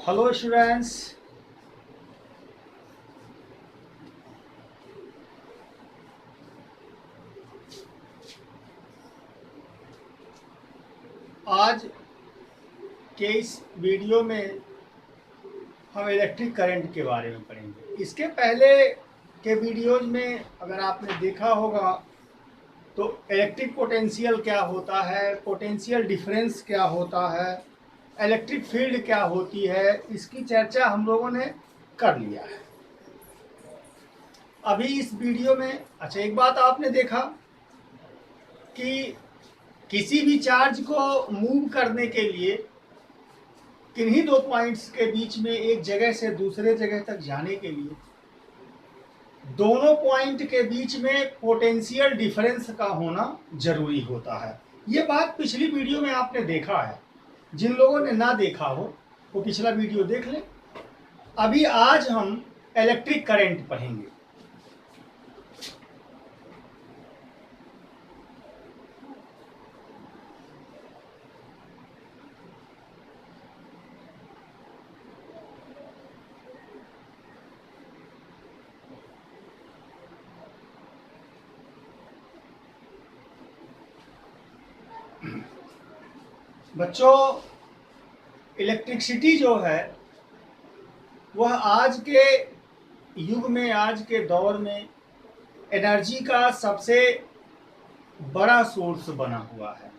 Hello students, आज के इस वीडियो में हम इलेक्ट्रिक करंट के बारे में पढ़ेंगे। इसके पहले के वीडियोज में अगर आपने देखा होगा तो इलेक्ट्रिक पोटेंशियल क्या होता है, पोटेंशियल डिफरेंस क्या होता है, इलेक्ट्रिक फील्ड क्या होती है, इसकी चर्चा हम लोगों ने कर लिया है। अभी इस वीडियो में एक बात आपने देखा कि किसी भी चार्ज को मूव करने के लिए किन्हीं दो पॉइंट्स के बीच में एक जगह से दूसरे जगह तक जाने के लिए दोनों पॉइंट के बीच में पोटेंशियल डिफरेंस का होना जरूरी होता है। ये बात पिछली वीडियो में आपने देखा है। जिन लोगों ने ना देखा हो वो पिछला वीडियो देख लें। अभी आज हम इलेक्ट्रिक करंट पढ़ेंगे। बच्चों, इलेक्ट्रिसिटी जो है वह आज के युग में, आज के दौर में एनर्जी का सबसे बड़ा सोर्स बना हुआ है।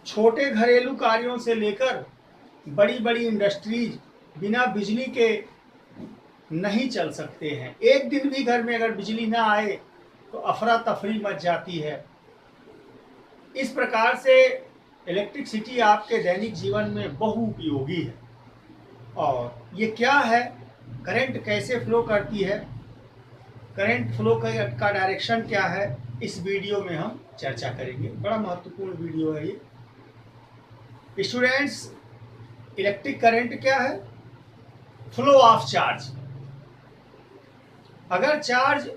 छोटे घरेलू कार्यों से लेकर बड़ी बड़ी इंडस्ट्रीज बिना बिजली के नहीं चल सकते हैं। एक दिन भी घर में अगर बिजली ना आए तो अफरा तफरी मच जाती है। इस प्रकार से इलेक्ट्रिसिटी आपके दैनिक जीवन में बहुउपयोगी है। और ये क्या है, करंट कैसे फ्लो करती है, करंट फ्लो का डायरेक्शन क्या है, इस वीडियो में हम चर्चा करेंगे। बड़ा महत्वपूर्ण वीडियो है ये। स्टूडेंट्स, इलेक्ट्रिक करंट क्या है? Flow of charge. अगर चार्ज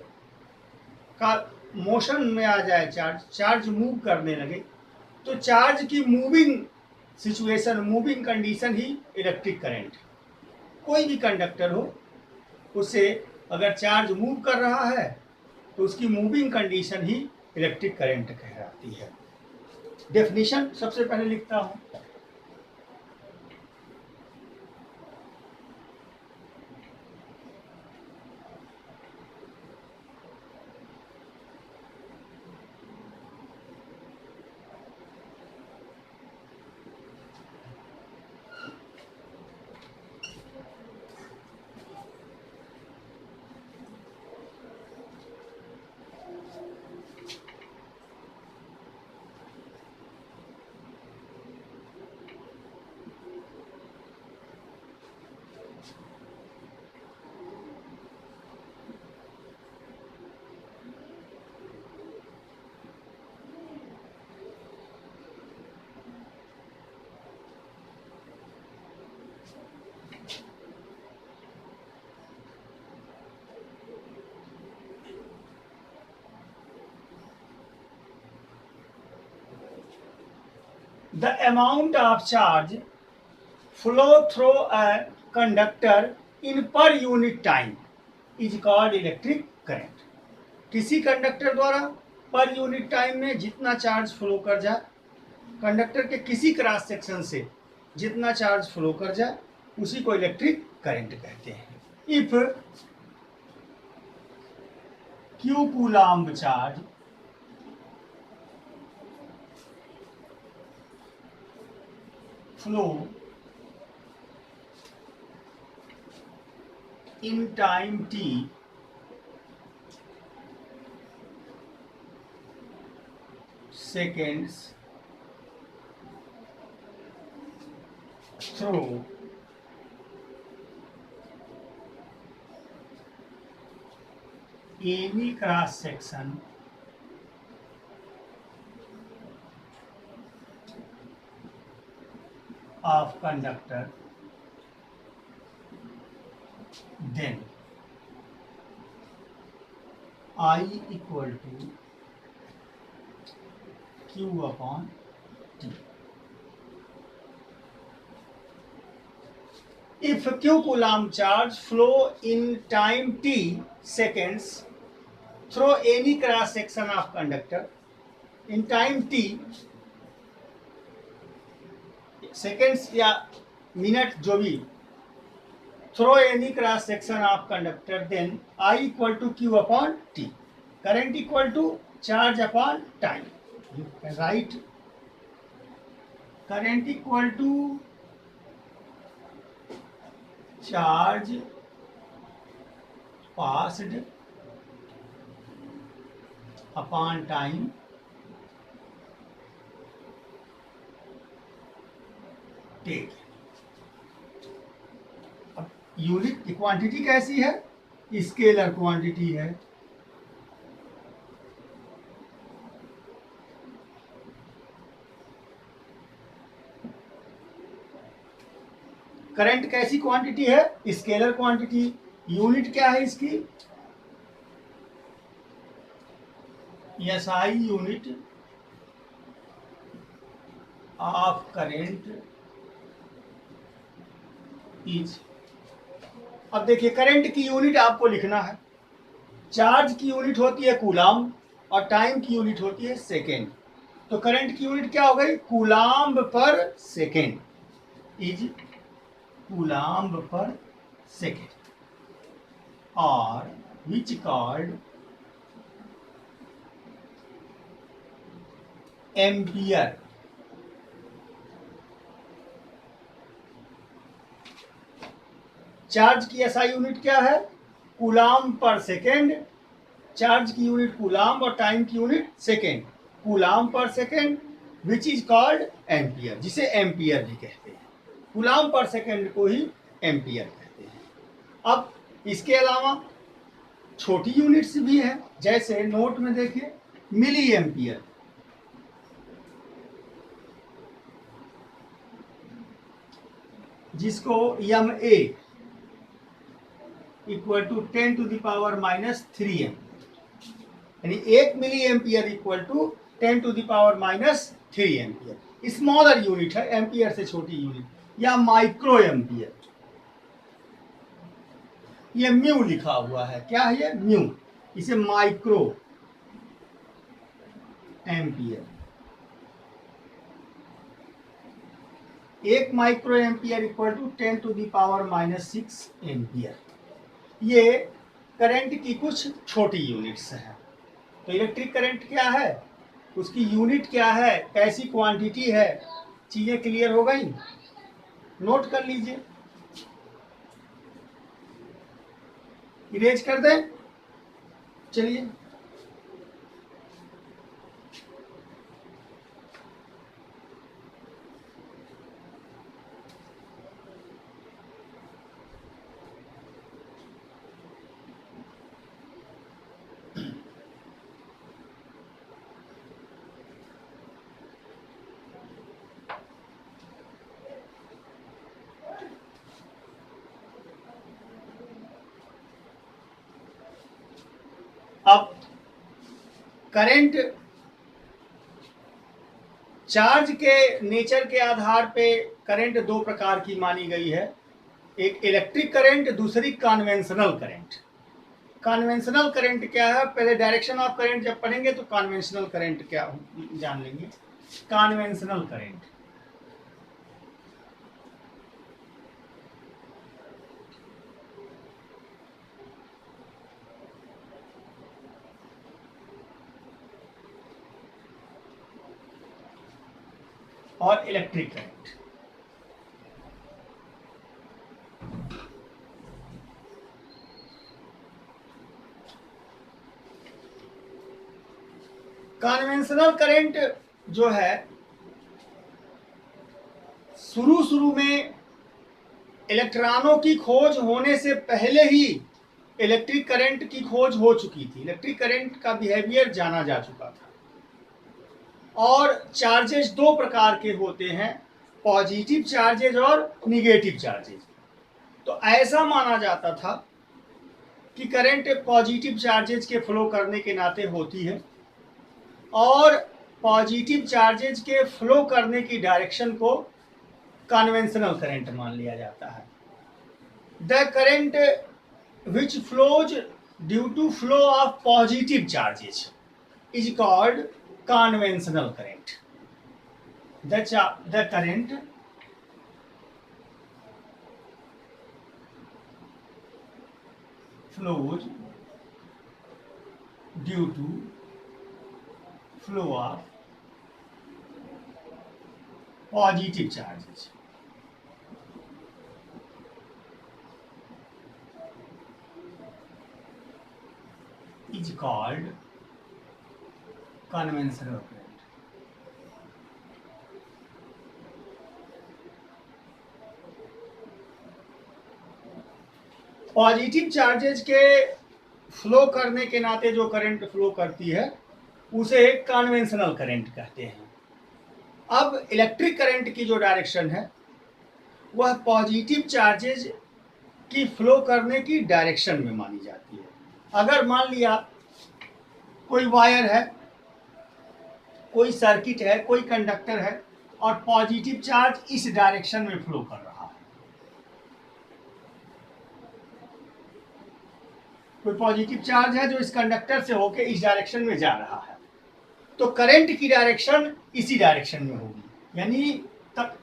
का मोशन में आ जाए, चार्ज मूव करने लगे, तो चार्ज की मूविंग सिचुएशन, मूविंग कंडीशन ही इलेक्ट्रिक करंट। कोई भी कंडक्टर हो, उससे अगर चार्ज मूव कर रहा है तो उसकी मूविंग कंडीशन ही इलेक्ट्रिक करंट कहलाती है। डेफिनेशन सबसे पहले लिखता हूं। The amount of charge flow through a conductor in per unit time is called electric current. किसी कंडक्टर द्वारा पर यूनिट टाइम में जितना चार्ज फ्लो कर जाए, कंडक्टर के किसी क्रॉस सेक्शन से जितना चार्ज फ्लो कर जाए, उसी को इलेक्ट्रिक करंट कहते हैं। If q coulomb charge flow in time t seconds through any cross section of conductor, then I equal to Q upon T. if q coulomb charge flow in time t seconds through any cross section of conductor in time t seconds या minute जो भी through any cross section of conductor then I equal to q upon t, current equal to charge upon time. You can write current equal to charge passed upon time taken. अब unit की quantity कैसी है? Scalar quantity है। Current कैसी quantity है? Scalar quantity. Unit क्या है इसकी? SI unit of current is. अब देखिए करंट की यूनिट आपको लिखना है। चार्ज की यूनिट होती है कूलाम्ब और टाइम की यूनिट होती है सेकेंड। तो करंट की यूनिट क्या हो गई? कूलाम्ब पर सेकेंड इज कूलाम्ब पर सेकेंड और विच कॉल्ड एम्पियर। चार्ज की एसआई यूनिट क्या है? कूलाम्ब पर सेकेंड। चार्ज की यूनिट कूलाम्ब और टाइम की यूनिट सेकेंड। कूलाम्ब पर second which is called ampere, जिसे एम्पियर भी कहते हैं। कूलाम्ब पर सेकेंड को ही एम्पियर कहते हैं। अब इसके अलावा छोटी यूनिट्स भी हैं, जैसे नोट में देखिए मिली एम्पियर। जिसको M A equal to 10 to the power -3 M, यानी 1 milli ampere equal to 10 to the power -3 ampere. Smaller unit है, एम्पियर से छोटी यूनिट, या माइक्रो एम्पियर। ये म्यू लिखा हुआ है, क्या है ये? म्यू। इसे micro ampere. 1 micro ampere equal to 10 to the power -6 ampere. ये करंट की कुछ छोटी यूनिट्स हैं। तो इलेक्ट्रिक करंट क्या है, उसकी यूनिट क्या है, कैसी क्वांटिटी है, चीजें क्लियर हो गई? नोट कर लीजिए, इरेज कर दें। चलिए अब करंट चार्ज के नेचर के आधार पे करंट दो प्रकार की मानी गई है, एक इलेक्ट्रिक करंट, दूसरी कन्वेंशनल करंट। कन्वेंशनल करंट क्या है? पहले डायरेक्शन ऑफ करंट जब पढ़ेंगे तो कन्वेंशनल करंट क्या जान लेंगे। कन्वेंशनल करंट और इलेक्ट्रिक करंट। कन्वेंशनल करंट जो है शुरू में इलेक्ट्रॉनों की खोज होने से पहले ही इलेक्ट्रिक करंट की खोज हो चुकी थी। इलेक्ट्रिक करंट का बिहेवियर जाना जा चुका था। और चार्जेस दो प्रकार के होते हैं, पॉजिटिव चार्जेज और निगेटिव चार्जेज। तो ऐसा माना जाता था कि करंट पॉजिटिव चार्जेज के फ्लो करने के नाते होती है और पॉजिटिव चार्जेज के फ्लो करने की डायरेक्शन को कन्वेंशनल करंट मान लिया जाता है। The current which flows due to flow of positive charges is called conventional current. The current flows due to flow of positive charges is called conventional current. Positive charges के flow करने के नाते जो current flow करती है उसे conventional current कहते हैं। अब इलेक्ट्रिक करंट की जो डायरेक्शन है वह पॉजिटिव चार्जेज की फ्लो करने की डायरेक्शन में मानी जाती है। अगर मान लिया कोई वायर है, कोई सर्किट है, कोई कंडक्टर है और पॉजिटिव चार्ज इस डायरेक्शन में फ्लो कर रहा है, कोई पॉजिटिव चार्ज है जो इस कंडक्टर से होकर इस डायरेक्शन में जा रहा है, तो करंट की डायरेक्शन इसी डायरेक्शन में होगी, यानी तब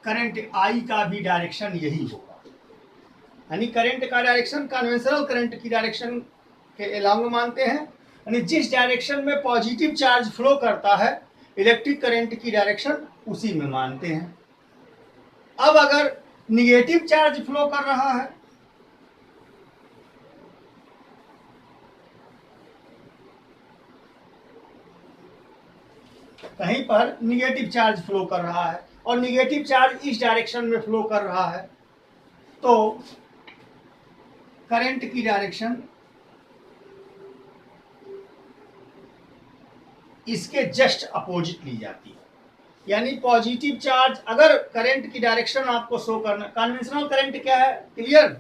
करंट आई का भी डायरेक्शन यही होगा। यानी करंट का डायरेक्शन कन्वेंशनल करंट की डायरेक्शन के अलोंग मानते हैं, यानी जिस डायरेक्शन में पॉजिटिव चार्ज फ्लो करता है इलेक्ट्रिक करंट की डायरेक्शन उसी में मानते हैं। अब अगर निगेटिव चार्ज फ्लो कर रहा है कहीं पर निगेटिव चार्ज फ्लो कर रहा है और निगेटिव चार्ज इस डायरेक्शन में फ्लो कर रहा है, तो करंट की डायरेक्शन इसके जस्ट अपोजिट ली जाती है। यानी पॉजिटिव चार्ज, अगर करंट की डायरेक्शन आपको शो करना, कन्वेंशनल करंट क्या है क्लियर।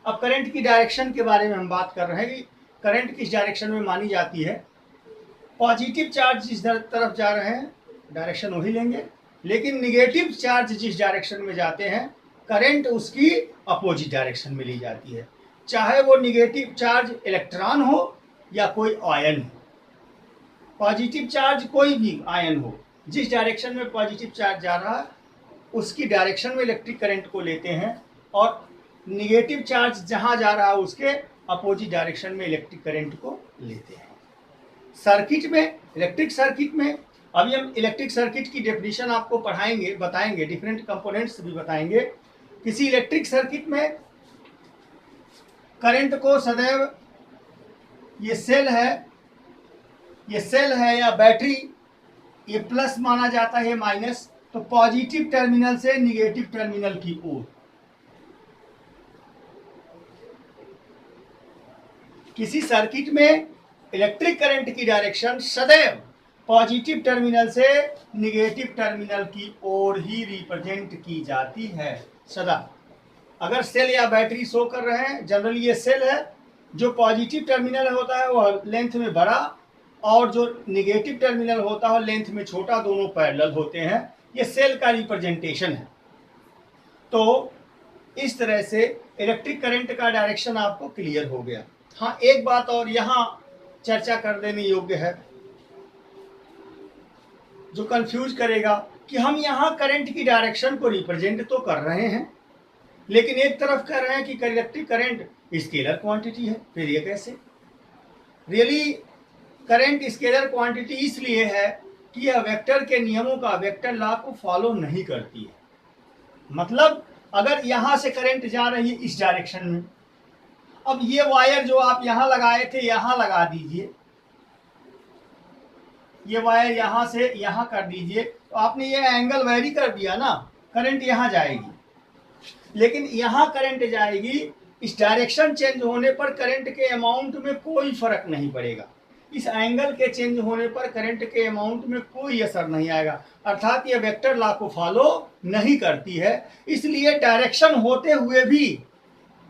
अब करंट की डायरेक्शन के बारे में हम बात कर रहे हैं कि करंट किस डायरेक्शन में मानी जाती है। पॉजिटिव चार्ज जिस तरफ जा रहे हैं डायरेक्शन वही लेंगे, लेकिन निगेटिव चार्ज जिस डायरेक्शन में जाते हैं करंट उसकी अपोजिट डायरेक्शन में ली जाती है, चाहे वो निगेटिव चार्ज इलेक्ट्रॉन हो या कोई आयन हो। पॉजिटिव चार्ज कोई भी आयन हो, जिस डायरेक्शन में पॉजिटिव चार्ज जा रहा है उसकी डायरेक्शन में इलेक्ट्रिक करंट को लेते हैं और निगेटिव चार्ज जहां जा रहा है उसके अपोजिट डायरेक्शन में इलेक्ट्रिक करंट को लेते हैं। सर्किट में, इलेक्ट्रिक सर्किट में, अभी हम इलेक्ट्रिक सर्किट की डेफिनेशन आपको पढ़ाएंगे, बताएंगे, डिफरेंट कंपोनेंट्स भी बताएंगे। किसी इलेक्ट्रिक सर्किट में करंट को सदैव ये सेल है या बैटरी, ये प्लस माना जाता है माइनस, तो पॉजिटिव टर्मिनल से निगेटिव टर्मिनल की ओर। किसी सर्किट में इलेक्ट्रिक करंट की डायरेक्शन सदैव पॉजिटिव टर्मिनल से निगेटिव टर्मिनल की ओर ही रिप्रेजेंट की जाती है सदा। अगर सेल या बैटरी शो कर रहे हैं, जनरली ये सेल है, जो पॉजिटिव टर्मिनल होता है वह लेंथ में बड़ा और जो निगेटिव टर्मिनल होता है लेंथ में छोटा, दोनों पैरेलल होते हैं। ये सेल का रिप्रेजेंटेशन है। तो इस तरह से इलेक्ट्रिक करंट का डायरेक्शन आपको क्लियर हो गया। हाँ, एक बात और यहाँ चर्चा कर देने योग्य है जो कंफ्यूज करेगा कि हम यहाँ करंट की डायरेक्शन को रिप्रेजेंट तो कर रहे हैं, लेकिन एक तरफ कह रहे हैं कि इलेक्ट्रिक करंट स्केलर क्वांटिटी है, फिर ये कैसे? रियली करंट स्केलर क्वांटिटी इसलिए है कि यह वेक्टर के नियमों का, वेक्टर लॉ को फॉलो नहीं करती है। मतलब अगर यहाँ से करंट जा रही है इस डायरेक्शन में, अब ये वायर जो आप यहाँ लगाए थे यहाँ लगा दीजिए, ये वायर यहाँ से यहाँ कर दीजिए, तो आपने ये एंगल वेरी कर दिया ना, करंट यहाँ जाएगी। लेकिन यहाँ करंट जाएगी, इस डायरेक्शन चेंज होने पर करंट के अमाउंट में कोई फर्क नहीं पड़ेगा। इस एंगल के चेंज होने पर करंट के अमाउंट में कोई असर नहीं आएगा, अर्थात ये वेक्टर लॉ को फॉलो नहीं करती है। इसलिए डायरेक्शन होते हुए भी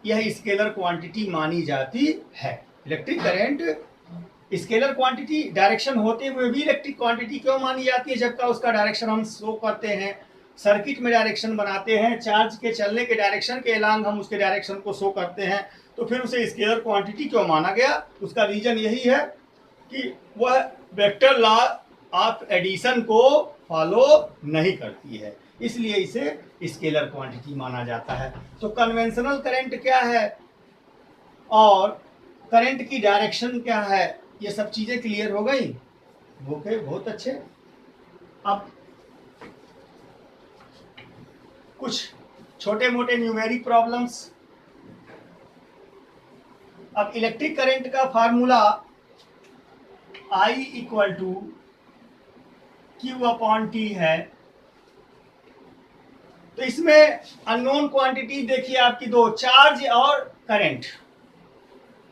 यह स्केलर क्वांटिटी मानी जाती है। Electric current scalar quantity, direction होते हुए भी इलेक्ट्रिक क्वांटिटी क्यों मानी जाती है, जबकि उसका डायरेक्शन हम शो करते हैं सर्किट में डायरेक्शन बनाते हैं, चार्ज के चलने के डायरेक्शन के अलांग हम उसके डायरेक्शन को शो करते हैं, तो फिर उसे स्केलर क्वांटिटी क्यों माना गया? उसका रीजन यही है कि वह वेक्टर लॉ ऑफ एडिशन को फॉलो नहीं करती है, इसलिए इसे स्केलर क्वांटिटी माना जाता है। तो कन्वेंशनल करंट क्या है और करंट की डायरेक्शन क्या है, ये सब चीजें क्लियर हो गई। ओके, बहुत अच्छे। अब कुछ छोटे मोटे न्यूमेरिक प्रॉब्लम्स। अब इलेक्ट्रिक करंट का formula I equal to Q upon T है। तो इसमें अननोन क्वांटिटी देखिए आपकी दो, चार्ज और करंट।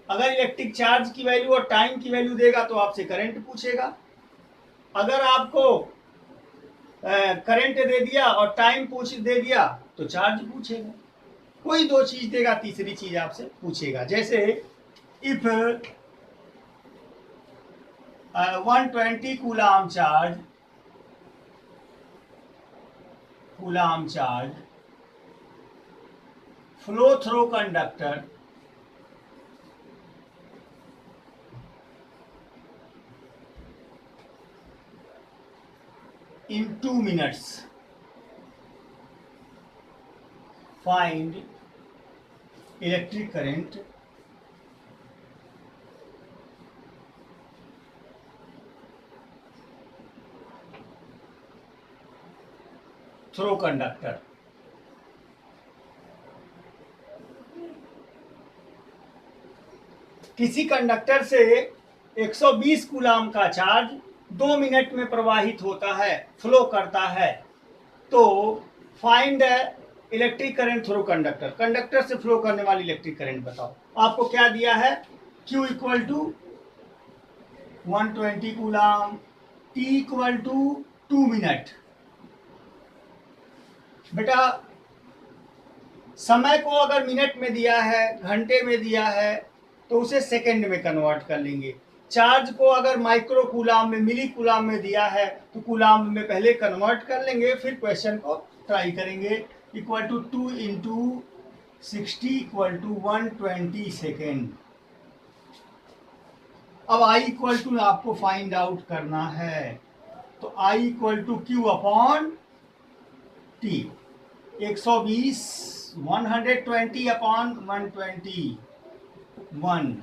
अगर इलेक्ट्रिक चार्ज की वैल्यू और टाइम की वैल्यू देगा तो आपसे करंट पूछेगा, अगर आपको करंट दे दिया और टाइम दे दिया तो चार्ज पूछेगा। कोई दो चीज देगा, तीसरी चीज आपसे पूछेगा। जैसे if 120 coulomb charge flow through conductor in 2 minutes, find electric current through conductor। किसी कंडक्टर से 120 कूलाम का चार्ज 2 मिनट में प्रवाहित होता है, फ्लो करता है, तो find electric current through conductor. Conductor से फ्लो करने वाली इलेक्ट्रिक करंट बताओ। आपको क्या दिया है? Q equal to 120 coulomb, T equal to 2 minute. बेटा समय को अगर मिनट में दिया है, घंटे में दिया है, तो उसे सेकंड में कन्वर्ट कर लेंगे। चार्ज को अगर माइक्रो कूलाम में, मिली कूलाम में दिया है तो कूलाम में पहले कन्वर्ट कर लेंगे, फिर क्वेश्चन को ट्राई करेंगे। Equal to 2 into 60 equal to 120 second. अब I इक्वल टू आपको फाइंड आउट करना है, तो I equal to Q upon T। 120 120 upon 121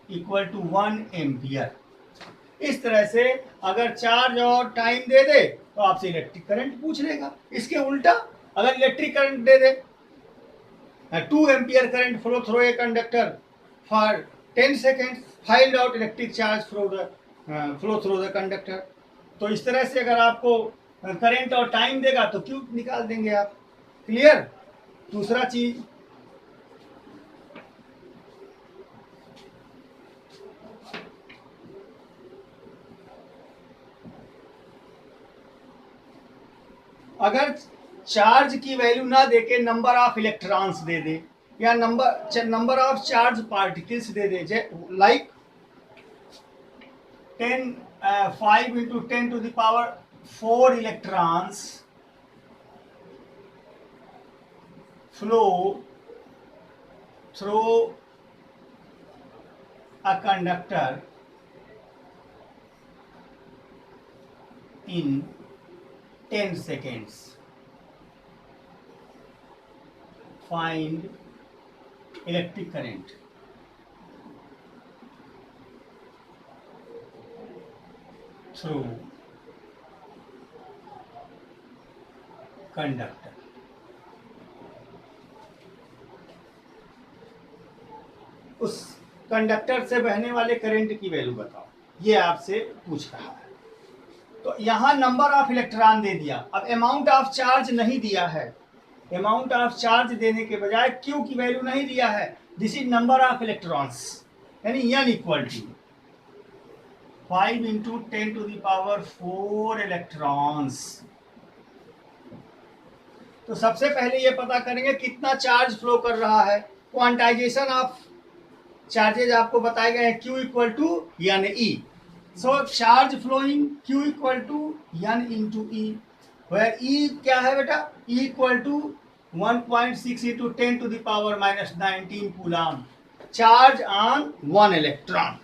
equal to 1 ampere. इस तरह से अगर चार्ज और टाइम दे दे तो आपसे इलेक्ट्रिक करंट पूछ लेगा। इसके उल्टा अगर electric current they they 2 ampere current flow through a conductor for 10 second, find out electric charge flow through the conductor. तो इस तरह से अगर आपको करंट और टाइम देगा तो क्यों निकाल देंगे आप। क्लियर? दूसरा चीज, अगर चार्ज की वैल्यू ना देके नंबर ऑफ इलेक्ट्रॉन्स दे दे या नंबर ऑफ चार्ज पार्टिकल्स दे दे, like 5 into 10 to the power 4 electrons flow through a conductor in 10 seconds, find electric current through conductor। उस कंडक्टर से बहने वाले करंट की वैल्यू बताओ, ये आपसे पूछ रहा है। तो यहां नंबर ऑफ इलेक्ट्रॉन दे दिया, अब अमाउंट ऑफ चार्ज नहीं दिया है। अमाउंट ऑफ चार्ज देने के बजाय क्यू की वैल्यू नहीं दिया है, this is number of electrons, यानी n equal to 5 into 10 to the power 4 electrons. तो सबसे पहले ये पता करेंगे कितना चार्ज फ्लो कर रहा है। क्वांटाइजेशन ऑफ चार्जेज आपको बताए गए हैं, Q equal to N E. So charge flowing Q equal to N into E. Where E क्या है बेटा, E equal to 1.6 into 10 to the power minus 19 coulomb charge on 1 electron.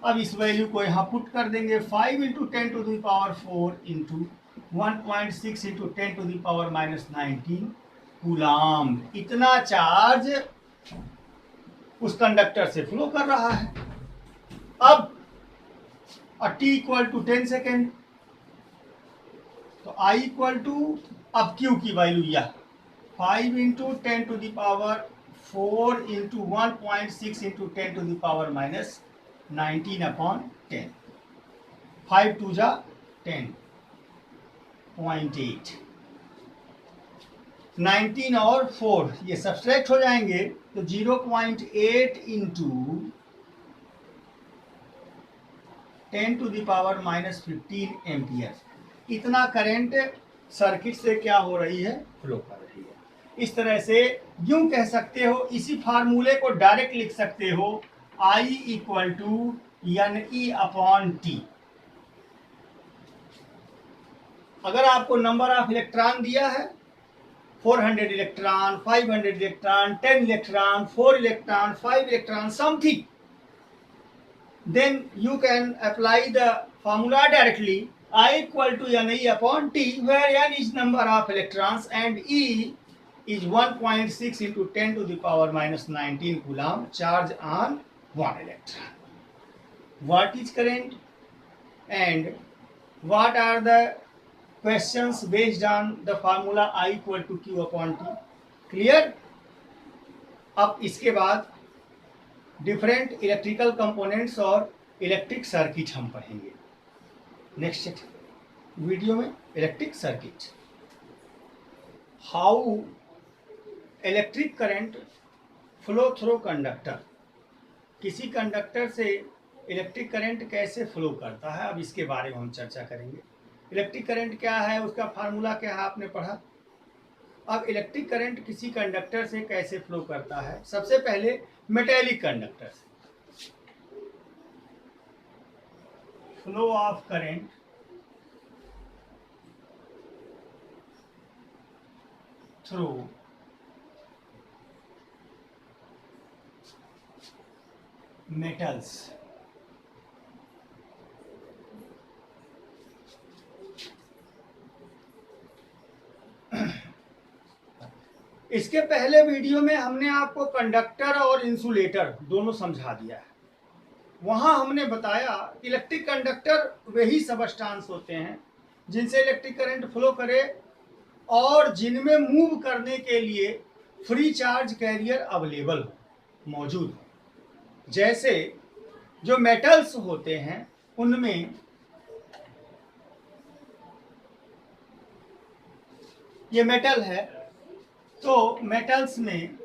अब इस value को यहाँ पुट कर देंगे, 5 into 10 to the power 4 into 1.6 into 10 to the power minus 19 coulomb. इतना चार्ज उस कंडक्टर से फ्लो कर रहा है। अब t इक्वल टू 10 सेकेंड, तो I इक्वल टू, अब Q की वैल्यू यह 5 into 10 to the power 4 into 1.6 into 10 to the power minus 19 upon 10, 5 टू जा 10, 0.8, 19 और 4 ये सब्सट्रैक्ट हो जाएंगे तो 0.8 into 10 to the power minus 15 ampere. इतना करंट सर्किट से क्या हो रही है, फ्लो कर रही है। इस तरह से यूं कह सकते हो, इसी फार्मूले को डायरेक्ट लिख सकते हो, I equal to NE upon T. अगर आपको नंबर ऑफ इलेक्ट्रॉन दिया है 400 electron, 500 electron, 10 electron, 4 electron, 5 electron, something, then you can apply the formula directly, I equal to NE upon T, where N is number of electrons and E is 1.6 into 10 to the power minus 19 coulomb charge on 1 electron. What is current and what are the questions based on the formula I equal to Q upon T? Clear? अब इसके बाद different electrical components और electric circuit हम पढ़ेंगे next video में। Electric circuit, how electric current flow through conductor, किसी conductor से electric current कैसे फ्लो करता है, अब इसके बारे में हम चर्चा करेंगे। इलेक्ट्रिक करंट क्या है, उसका फार्मूला क्या है, आपने पढ़ा। अब इलेक्ट्रिक करंट किसी कंडक्टर से कैसे फ्लो करता है, सबसे पहले मेटेलिक कंडक्टर से flow of current through metals. इसके पहले वीडियो में हमने आपको कंडक्टर और इंसुलेटर दोनों समझा दिया है। वहां हमने बताया इलेक्ट्रिक कंडक्टर वही सबस्टांस होते हैं जिनसे इलेक्ट्रिक करंट फ्लो करे और जिनमें मूव करने के लिए फ्री चार्ज कैरियर अवेलेबल हो, मौजूद हो। जैसे जो मेटल्स होते हैं उनमें ये मेटल है, तो मेटल्स में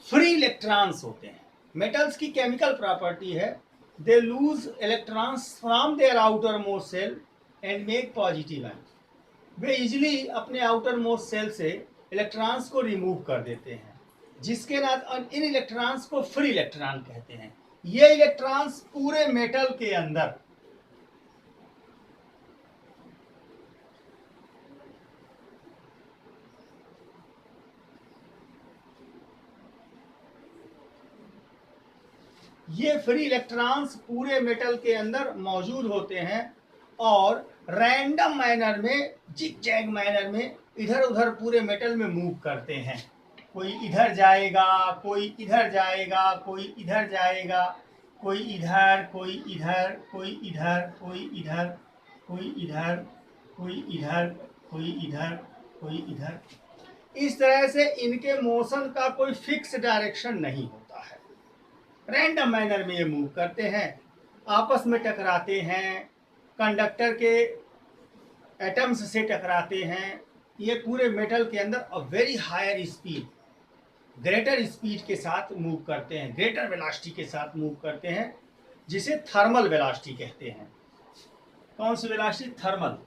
फ्री इलेक्ट्रॉन्स होते हैं। मेटल्स की केमिकल प्रॉपर्टी है, they lose electrons from their outer most shell and make positive ion. वे इजिली अपने आउटर मोस्ट सेल से इलेक्ट्रॉन्स को रिमूव कर देते हैं, जिसके बाद इन इलेक्ट्रॉन्स को फ्री इलेक्ट्रॉन कहते हैं। ये इलेक्ट्रॉन्स पूरे मेटल के अंदर ये फ्री इलेक्ट्रॉन्स पूरे मेटल के अंदर मौजूद होते हैं और रैंडम मैनर में, जिग-जैग मैनर में इधर उधर पूरे मेटल में मूव करते हैं। कोई इधर जाएगा, कोई इधर जाएगा, कोई इधर जाएगा, कोई इधर, कोई इधर, कोई इधर, कोई इधर, कोई इधर, कोई इधर, कोई इधर, कोई इधर। इस तरह से इनके मोशन का कोई फिक्स डायरेक्शन नहीं होता है, रैंडम मैनर में ये मूव करते हैं, आपस में टकराते हैं, कंडक्टर के एटम्स से टकराते हैं। ये पूरे मेटल के अंदर a very higher speed, greater speed के साथ मूव करते हैं, ग्रेटर वेलोसिटी के साथ मूव करते हैं, जिसे थर्मल वेलोसिटी कहते हैं। कौन सी वेलोसिटी? थर्मल।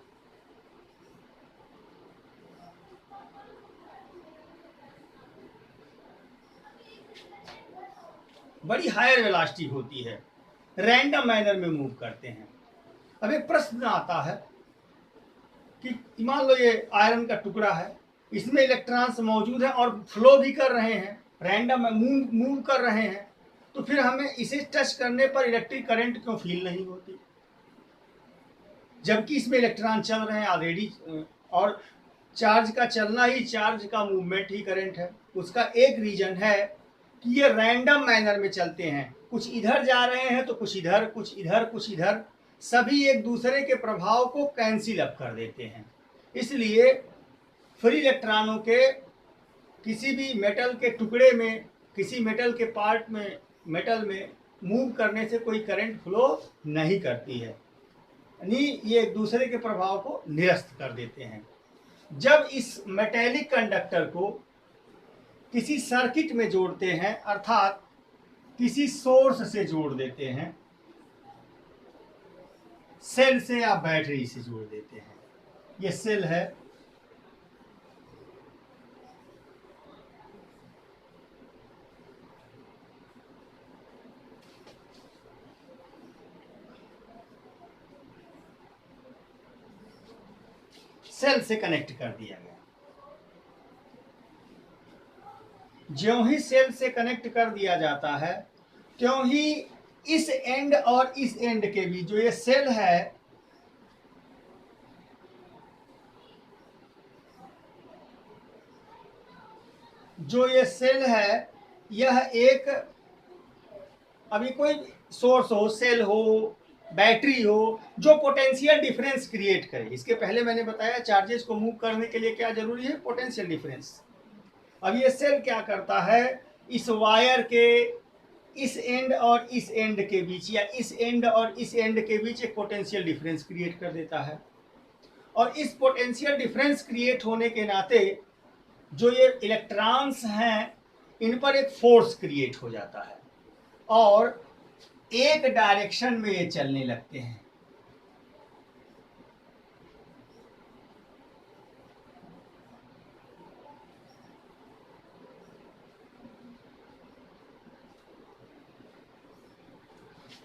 बड़ी हायर वेलोसिटी होती है, रैंडम मैनर में मूव करते हैं। अब एक प्रश्न आता है कि मान लो ये आयरन का टुकड़ा है, इसमें इलेक्ट्रॉन्स मौजूद हैं और फ्लो भी कर रहे हैं, रैंडम मूव कर रहे हैं, तो फिर हमें इसे टच करने पर इलेक्ट्रिक करंट क्यों फील नहीं होती, जबकि इसमें इलेक्ट्रॉन चल रहे हैं ऑलरेडी, और चार्ज का चलना ही चार्ज का मूवमेंट ही करंट है। उसका एक रीजन है कि ये रैंडम मैनर में चलते हैं, कुछ इधर जा रहे हैं तो कुछ इधर, कुछ इधर, कुछ इधर, सभी एक दूसरे के प्रभाव को कैंसिल अप कर देते हैं। इसलिए फ्री इलेक्ट्रॉनों के किसी भी मेटल के टुकड़े में, किसी मेटल के पार्ट में, मेटल में मूव करने से कोई करंट फ्लो नहीं करती है, यानी ये एक दूसरे के प्रभाव को निरस्त कर देते हैं। जब इस मेटेलिक कंडक्टर को किसी सर्किट में जोड़ते हैं, अर्थात किसी सोर्स से जोड़ देते हैं, सेल से या बैटरी से जोड़ देते हैं, ये सेल है, सेल से कनेक्ट कर दिया गया। ज्यों ही सेल से कनेक्ट कर दिया जाता है, त्यों ही इस एंड और इस एंड के बीच जो ये सेल है, जो ये सेल है, यह एक, अभी कोई सोर्स हो, सेल हो, बैटरी हो, जो पोटेंशियल डिफरेंस क्रिएट करे। इसके पहले मैंने बताया चार्जेस को मूव करने के लिए क्या जरूरी है, पोटेंशियल डिफरेंस। अब ये सेल क्या करता है, इस वायर के इस एंड और इस एंड के बीच, या इस एंड और इस एंड के बीच एक पोटेंशियल डिफरेंस क्रिएट कर देता है, और इस पोटेंशियल डिफरेंस क्रिएट होने के नाते जो ये इलेक्ट्रॉन्स हैं, इन पर एक फोर्स क्रिएट हो जाता है और एक डायरेक्शन में ये चलने लगते हैं।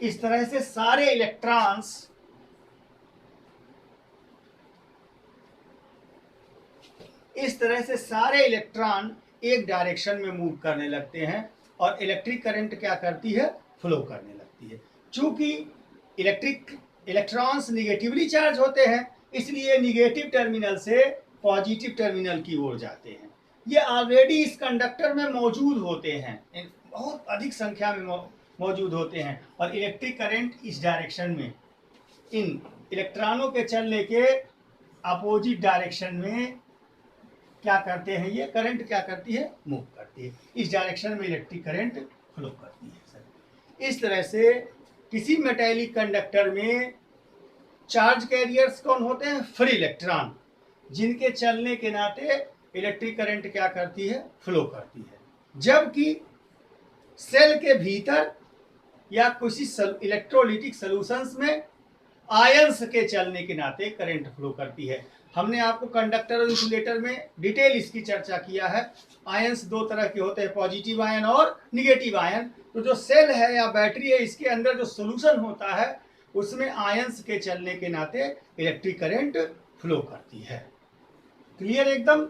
इस तरह से सारे इलेक्ट्रॉन्स इलेक्ट्रॉन एक डायरेक्शन में मूव करने लगते हैं, और इलेक्ट्रिक करंट क्या करती है, फ्लो करने लगती है। चूंकि इलेक्ट्रॉन्स निगेटिवली चार्ज होते हैं, इसलिए निगेटिव टर्मिनल से पॉजिटिव टर्मिनल की ओर जाते हैं। ये ऑलरेडी इस कंडक्टर में मौजूद होते हैं, बहुत अधिक संख्या में मौजूद होते हैं, और इलेक्ट्रिक करंट इस डायरेक्शन में, इन इलेक्ट्रॉनों के चलने के अपोजिट डायरेक्शन में क्या करते हैं, ये करंट क्या करती है, मूव करती है। इस डायरेक्शन में इलेक्ट्रिक करंट फ्लो करती है सर। इस तरह से किसी मेटेलिक कंडक्टर में चार्ज कैरियर्स कौन होते हैं, फ्री इलेक्ट्रॉन, जिनके चलने के नाते इलेक्ट्रिक करंट क्या करती है, फ्लो करती है। जबकि सेल के भीतर या किसी इलेक्ट्रोलिटिक सॉल्यूशंस में आयंस के चलने के नाते करंट फ्लो करती है। हमने आपको कंडक्टर और इंसुलेटर में डिटेल इसकी चर्चा किया है। आयंस दो तरह के होते हैं, पॉजिटिव आयन और निगेटिव आयन। तो जो सेल है या बैटरी है, इसके अंदर जो सोल्यूशन होता है, उसमें आयंस के चलने के नाते इलेक्ट्रिक करंट फ्लो करती है। क्लियर एकदम।